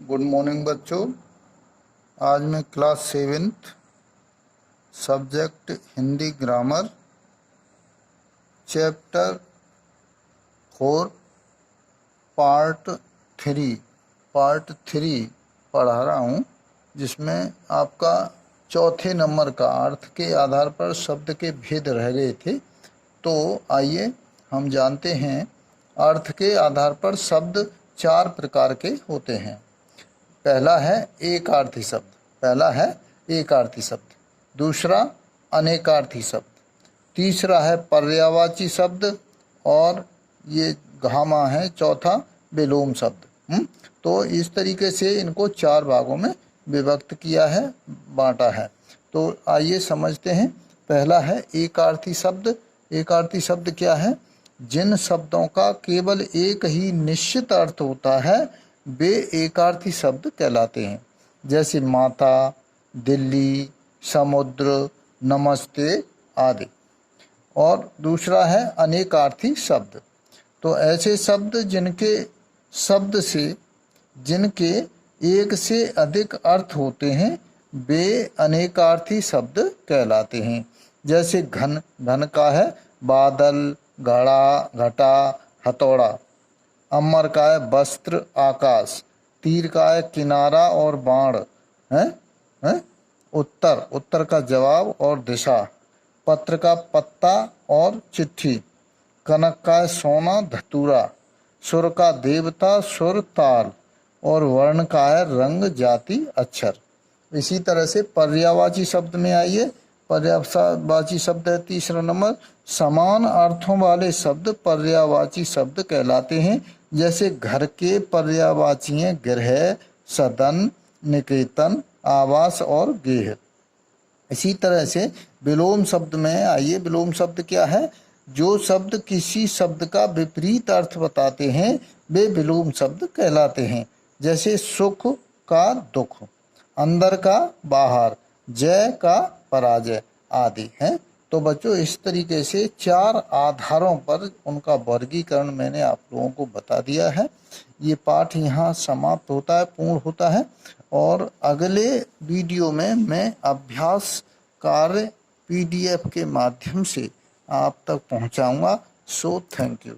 Good morning बच्चों। आज मैं class 7th subject Hindi grammar chapter 4 part 3 पढ़ा रहा हूँ, जिसमें आपका चौथे नंबर का अर्थ के आधार पर शब्द के भेद रह गए थे। तो आइए हम जानते हैं, अर्थ के आधार पर शब्द 4 प्रकार के होते हैं। पहला है एकार्थी शब्द, दूसरा अनेकार्थी शब्द, तीसरा है पर्यायवाची शब्द और ये घामा है चौथा विलोम शब्द। तो इस तरीके से इनको 4 भागों में विभक्त किया है, बांटा है। तो आइए समझते हैं। पहला है एकार्थी शब्द। एकार्थी शब्द क्या है? जिन शब्दों का केवल एक ही निश्चित अर्थ होता है वे एकार्थी शब्द कहलाते हैं, जैसे माता, दिल्ली, समुद्र, नमस्ते आदि। और दूसरा है अनेकार्थी शब्द। तो ऐसे शब्द जिनके एक से अधिक अर्थ होते हैं वे अनेकार्थी शब्द कहलाते हैं। जैसे घन का है बादल, घड़ा, घटा, हथौड़ा। अमर का है वस्त्र, आकाश। तीर का है किनारा और बाण है। उत्तर का जवाब और दिशा। पत्र का पत्ता और चिट्ठी। कनक का है सोना, धतूरा। सुर का देवता, सुर, ताल। और वर्ण का है रंग, जाति, अक्षर। इसी तरह से पर्यायवाची शब्द में आइए। पर्यायवाची शब्द है तीसरा नंबर। समान अर्थों वाले शब्द पर्यायवाची शब्द कहलाते हैं। जैसे घर के पर्यायवाची हैं गृह, सदन, निकेतन, आवास और गेह। इसी तरह से विलोम शब्द में आइए। विलोम शब्द क्या है? जो शब्द किसी शब्द का विपरीत अर्थ बताते हैं वे विलोम शब्द कहलाते हैं। जैसे सुख का दुख, अंदर का बाहर, जय का पराजय आदि हैं। तो बच्चों इस तरीके से 4 आधारों पर उनका वर्गीकरण मैंने आप लोगों को बता दिया है। ये पाठ यहाँ समाप्त होता है, पूर्ण होता है। और अगले वीडियो में मैं अभ्यास कार्य PDF के माध्यम से आप तक पहुँचाऊँगा। So thank you.